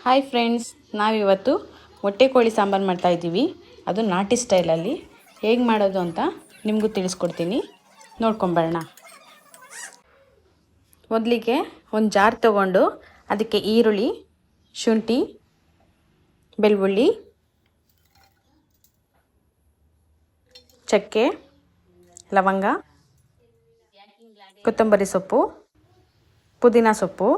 Hi friends, ನಾವಿವತ್ತು ಮೊಟ್ಟೆ ಕೋಳಿ ಸಾಂಬಾರು ಮಾಡ್ತಾಯಿದ್ದೀವಿ. ಅದು ನಾಟಿ ಸ್ಟೈಲಲ್ಲಿ ಹೇಗೆ ಮಾಡೋದು ಅಂತ ನಿಮಗೂ ತಿಳಿಸ್ಕೊಡ್ತೀನಿ, ನೋಡ್ಕೊಂಬರೋಣ. ಮೊದಲಿಗೆ ಒಂದು ಜಾರ್ ತೊಗೊಂಡು ಅದಕ್ಕೆ ಈರುಳ್ಳಿ, ಶುಂಠಿ, ಬೆಳ್ಳುಳ್ಳಿ, ಚಕ್ಕೆ, ಲವಂಗ, ಕೊತ್ತಂಬರಿ ಸೊಪ್ಪು, ಪುದೀನ ಸೊಪ್ಪು,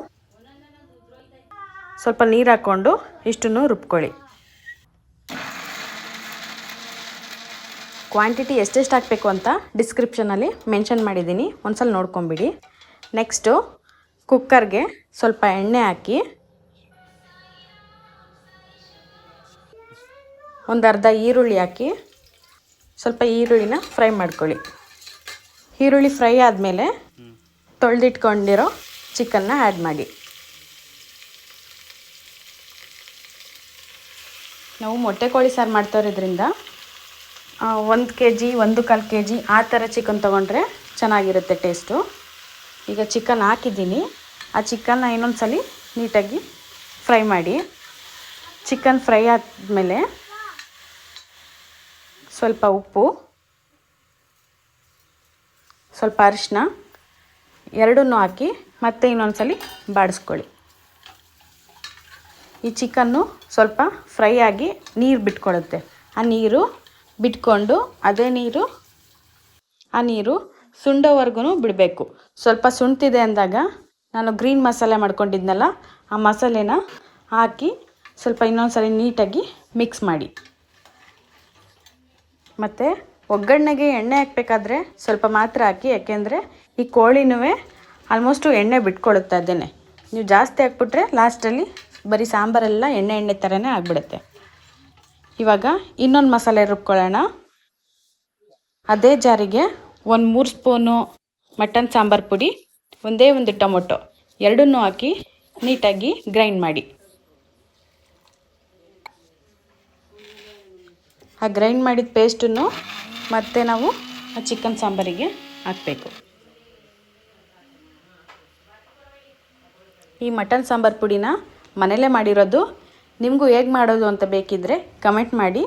ಸ್ವಲ್ಪ ನೀರು ಹಾಕ್ಕೊಂಡು ಇಷ್ಟನ್ನು ರುಬ್ಕೊಳ್ಳಿ. ಕ್ವಾಂಟಿಟಿ ಎಷ್ಟೆಷ್ಟು ಹಾಕಬೇಕು ಅಂತ ಡಿಸ್ಕ್ರಿಪ್ಷನಲ್ಲಿ ಮೆನ್ಷನ್ ಮಾಡಿದ್ದೀನಿ, ಒಂದ್ಸಲ ನೋಡ್ಕೊಂಬಿಡಿ. ನೆಕ್ಸ್ಟು ಕುಕ್ಕರ್ಗೆ ಸ್ವಲ್ಪ ಎಣ್ಣೆ ಹಾಕಿ ಒಂದು ಅರ್ಧ ಈರುಳ್ಳಿ ಹಾಕಿ ಸ್ವಲ್ಪ ಈರುಳ್ಳಿನ ಫ್ರೈ ಮಾಡ್ಕೊಳ್ಳಿ. ಈರುಳ್ಳಿ ಫ್ರೈ ಆದಮೇಲೆ ತೊಳೆದಿಟ್ಕೊಂಡಿರೋ ಚಿಕನ್ನ ಆ್ಯಡ್ ಮಾಡಿ. ನಾವು ಮೊಟ್ಟೆ ಕೋಳಿ ಸಾರು ಮಾಡ್ತಾಯಿರೋದ್ರಿಂದ 1 kg 1.25 kg ಆ ಥರ ಚಿಕನ್ ತೊಗೊಂಡ್ರೆ ಚೆನ್ನಾಗಿರುತ್ತೆ ಟೇಸ್ಟು. ಈಗ ಚಿಕನ್ ಹಾಕಿದ್ದೀನಿ. ಆ ಚಿಕನ್ನ ಇನ್ನೊಂದು ಸಲ ನೀಟಾಗಿ ಫ್ರೈ ಮಾಡಿ. ಚಿಕನ್ ಫ್ರೈ ಆದಮೇಲೆ ಸ್ವಲ್ಪ ಉಪ್ಪು, ಸ್ವಲ್ಪ ಅರಿಶಿನ ಎರಡನ್ನೂ ಹಾಕಿ ಮತ್ತೆ ಇನ್ನೊಂದು ಸಲ ಬಾಡಿಸ್ಕೊಳ್ಳಿ. ಈ ಚಿಕನ್ನು ಸ್ವಲ್ಪ ಫ್ರೈ ಆಗಿ ನೀರು ಬಿಟ್ಕೊಳ್ಳುತ್ತೆ. ಆ ನೀರು ಬಿಟ್ಕೊಂಡು ಆ ನೀರು ಸುಂಡೋವರೆಗೂ ಬಿಡಬೇಕು. ಸ್ವಲ್ಪ ಸುಣ್ತಿದೆ ಅಂದಾಗ ನಾನು ಗ್ರೀನ್ ಮಸಾಲೆ ಮಾಡ್ಕೊಂಡಿದ್ನಲ್ಲ, ಆ ಮಸಾಲೆನ ಹಾಕಿ ಸ್ವಲ್ಪ ಇನ್ನೊಂದು ಸಲ ನೀಟಾಗಿ ಮಿಕ್ಸ್ ಮಾಡಿ. ಮತ್ತು ಒಗ್ಗರಣೆಗೆ ಎಣ್ಣೆ ಹಾಕಬೇಕಾದ್ರೆ ಸ್ವಲ್ಪ ಮಾತ್ರ ಹಾಕಿ, ಯಾಕೆಂದರೆ ಈ ಕೋಳಿನೂ ಆಲ್ಮೋಸ್ಟು ಎಣ್ಣೆ ಬಿಟ್ಕೊಳ್ಳುತ್ತೆ. ಅದೇನೆ ನೀವು ಜಾಸ್ತಿ ಹಾಕ್ಬಿಟ್ರೆ ಲಾಸ್ಟಲ್ಲಿ ಬರೀ ಸಾಂಬಾರೆಲ್ಲ ಎಣ್ಣೆ ಥರನೇ ಆಗಿಬಿಡುತ್ತೆ. ಇವಾಗ ಇನ್ನೊಂದು ಮಸಾಲೆ ರುಬ್ಕೊಳ್ಳೋಣ. ಅದೇ ಜಾರಿಗೆ 3 ಸ್ಪೂನು ಮಟನ್ ಸಾಂಬಾರು ಪುಡಿ, ಒಂದು ಟೊಮೊಟೊ ಎರಡನ್ನೂ ಹಾಕಿ ನೀಟಾಗಿ ಗ್ರೈಂಡ್ ಮಾಡಿ. ಆ ಗ್ರೈಂಡ್ ಮಾಡಿದ ಪೇಸ್ಟನ್ನು ಮತ್ತೆ ನಾವು ಆ ಚಿಕನ್ ಸಾಂಬಾರಿಗೆ ಹಾಕಬೇಕು. ಈ ಮಟನ್ ಸಾಂಬಾರು ಪುಡಿನ ಮನೇಲೇ ಮಾಡಿರೋದು. ನಿಮಗೂ ಹೇಗೆ ಮಾಡೋದು ಅಂತ ಬೇಕಿದ್ದರೆ ಕಮೆಂಟ್ ಮಾಡಿ,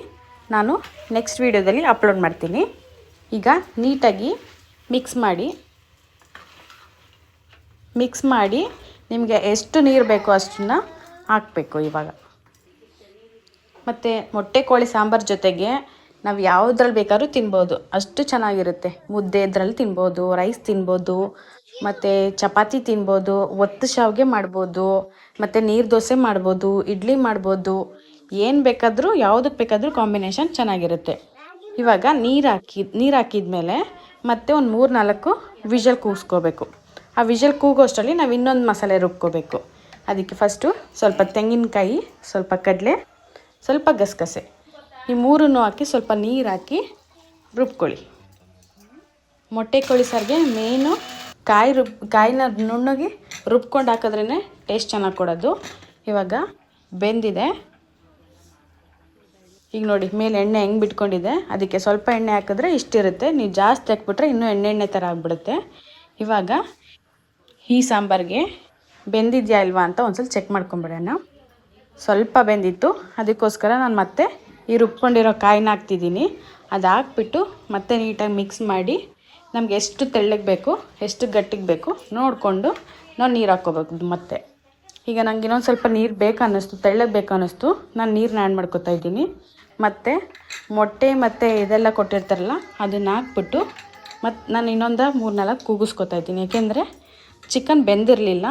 ನಾನು ನೆಕ್ಸ್ಟ್ ವೀಡಿಯೋದಲ್ಲಿ ಅಪ್ಲೋಡ್ ಮಾಡ್ತೀನಿ. ಈಗ ನೀಟಾಗಿ ಮಿಕ್ಸ್ ಮಾಡಿ ನಿಮಗೆ ಎಷ್ಟು ನೀರು ಬೇಕೋ ಅಷ್ಟನ್ನು ಹಾಕಬೇಕು. ಇವಾಗ ಮತ್ತು ಮೊಟ್ಟೆ ಕೋಳಿ ಸಾಂಬಾರು ಜೊತೆಗೆ ನಾವು ಯಾವುದ್ರಲ್ಲಿ ಬೇಕಾದ್ರೂ ತಿನ್ಬೋದು, ಅಷ್ಟು ಚೆನ್ನಾಗಿರುತ್ತೆ. ಮುದ್ದೆ ಇದರಲ್ಲಿ ತಿನ್ಬೋದು, ರೈಸ್ ತಿನ್ಬೋದು, ಮತ್ತು ಚಪಾತಿ ತಿನ್ಬೋದು, ಒತ್ತು ಶಾವಿಗೆ ಮಾಡ್ಬೋದು, ಮತ್ತು ನೀರು ದೋಸೆ ಮಾಡ್ಬೋದು, ಇಡ್ಲಿ ಮಾಡ್ಬೋದು, ಏನು ಬೇಕಾದರೂ ಯಾವುದಕ್ಕೆ ಬೇಕಾದರೂ ಕಾಂಬಿನೇಷನ್ ಚೆನ್ನಾಗಿರುತ್ತೆ. ಇವಾಗ ನೀರು ಹಾಕಿದ್ಮೇಲೆ ಮತ್ತೆ ಒಂದು 3-4 ವಿಷಲ್ ಕೂಗಿಸ್ಕೋಬೇಕು. ಆ ವಿಷಲ್ ಕೂಗೋ ಅಷ್ಟರಲ್ಲಿ ನಾವು ಇನ್ನೊಂದು ಮಸಾಲೆ ರುಬ್ಕೋಬೇಕು. ಅದಕ್ಕೆ ಫಸ್ಟು ಸ್ವಲ್ಪ ತೆಂಗಿನಕಾಯಿ, ಸ್ವಲ್ಪ ಕಡಲೆ, ಸ್ವಲ್ಪ ಗಸಗಸೆ, ಈ ಮೂರನ್ನು ಹಾಕಿ ಸ್ವಲ್ಪ ನೀರು ಹಾಕಿ ರುಬ್ಕೊಳ್ಳಿ. ಮೊಟ್ಟೆ ಕೋಳಿ ಸಾರಿಗೆ ಮೇನು ಕಾಯಿನ ನುಣ್ಣಗೆ ರುಬ್ಕೊಂಡು ಹಾಕಿದ್ರೇ ಟೇಸ್ಟ್ ಚೆನ್ನಾಗಿ ಕೊಡೋದು. ಇವಾಗ ಬೆಂದಿದೆ. ಈಗ ನೋಡಿ ಮೇಲೆ ಎಣ್ಣೆ ಹೆಂಗೆ ಬಿಟ್ಕೊಂಡಿದೆ. ಅದಕ್ಕೆ ಸ್ವಲ್ಪ ಎಣ್ಣೆ ಹಾಕಿದ್ರೆ ಇಷ್ಟಿರುತ್ತೆ. ನೀವು ಜಾಸ್ತಿ ಹಾಕ್ಬಿಟ್ರೆ ಇನ್ನೂ ಎಣ್ಣೆ ಥರ ಆಗಿಬಿಡುತ್ತೆ. ಇವಾಗ ಈ ಸಾಂಬಾರಿಗೆ ಬೆಂದಿದೆಯಾ ಇಲ್ವಾ ಅಂತ ಒಂದ್ಸಲ ಚೆಕ್ ಮಾಡ್ಕೊಂಬಿಡೋಣ. ಸ್ವಲ್ಪ ಬೆಂದಿತ್ತು, ಅದಕ್ಕೋಸ್ಕರ ನಾನು ಮತ್ತೆ ಈ ರುಬ್ಕೊಂಡಿರೋ ಕಾಯಿನ ಹಾಕ್ತಿದ್ದೀನಿ. ಅದು ಹಾಕ್ಬಿಟ್ಟು ಮತ್ತೆ ನೀಟಾಗಿ ಮಿಕ್ಸ್ ಮಾಡಿ, ನಮ್ಗೆ ಎಷ್ಟು ತೆಳ್ಳಗೆ ಬೇಕು ಎಷ್ಟು ಗಟ್ಟಿಗೆ ಬೇಕು ನೋಡಿಕೊಂಡು ನಾವು ನೀರು ಹಾಕ್ಕೋಬೇಕು. ಮತ್ತೆ ಈಗ ನಂಗೆ ಇನ್ನೊಂದು ಸ್ವಲ್ಪ ನೀರು ತೆಳ್ಳಗೆ ಬೇಕು ಅನ್ನಿಸ್ತು, ನಾನು ನೀರನ್ನ ಆ್ಯಡ್ ಮಾಡ್ಕೊತಾ ಇದ್ದೀನಿ. ಮತ್ತು ಮೊಟ್ಟೆ ಮತ್ತು ಇದೆಲ್ಲ ಕೊಟ್ಟಿರ್ತಾರಲ್ಲ ಅದನ್ನು ಹಾಕ್ಬಿಟ್ಟು ಮತ್ತು ನಾನು ಇನ್ನೊಂದು 3-4 ಕೂಗಿಸ್ಕೊತಾ ಇದ್ದೀನಿ. ಏಕೆಂದರೆ ಚಿಕನ್ ಬೆಂದಿರಲಿಲ್ಲ,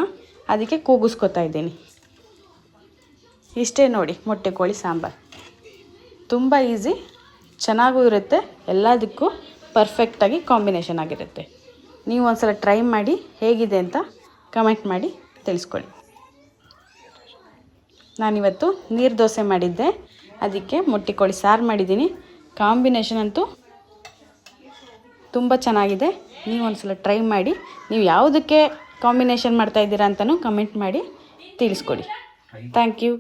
ಅದಕ್ಕೆ ಕೂಗಿಸ್ಕೊತಾ ಇದ್ದೀನಿ. ಇಷ್ಟೇ ನೋಡಿ ಮೊಟ್ಟೆ ಕೋಳಿ ಸಾಂಬಾರು. ತುಂಬ ಈಸಿ, ಚೆನ್ನಾಗೂ ಇರುತ್ತೆ, ಎಲ್ಲದಕ್ಕೂ ಪರ್ಫೆಕ್ಟಾಗಿ ಕಾಂಬಿನೇಷನ್ ಆಗಿರುತ್ತೆ. ನೀವು ಒಂದ್ಸಲ ಟ್ರೈ ಮಾಡಿ ಹೇಗಿದೆ ಅಂತ ಕಮೆಂಟ್ ಮಾಡಿ ತಿಳಿಸ್ಕೊಳ್ಳಿ. ನಾನಿವತ್ತು ನೀರು ದೋಸೆ ಮಾಡಿದ್ದೆ, ಅದಕ್ಕೆ ಮೊಟ್ಟೆ ಕೋಳಿ ಸಾರು ಮಾಡಿದ್ದೀನಿ. ಕಾಂಬಿನೇಷನ್ ಅಂತೂ ತುಂಬ ಚೆನ್ನಾಗಿದೆ. ನೀವು ಒಂದ್ಸಲ ಟ್ರೈ ಮಾಡಿ. ನೀವು ಯಾವುದಕ್ಕೆ ಕಾಂಬಿನೇಷನ್ ಮಾಡ್ತಾಯಿದ್ದೀರಾ ಅಂತಲೂ ಕಮೆಂಟ್ ಮಾಡಿ ತಿಳಿಸ್ಕೊಡಿ. Thank you.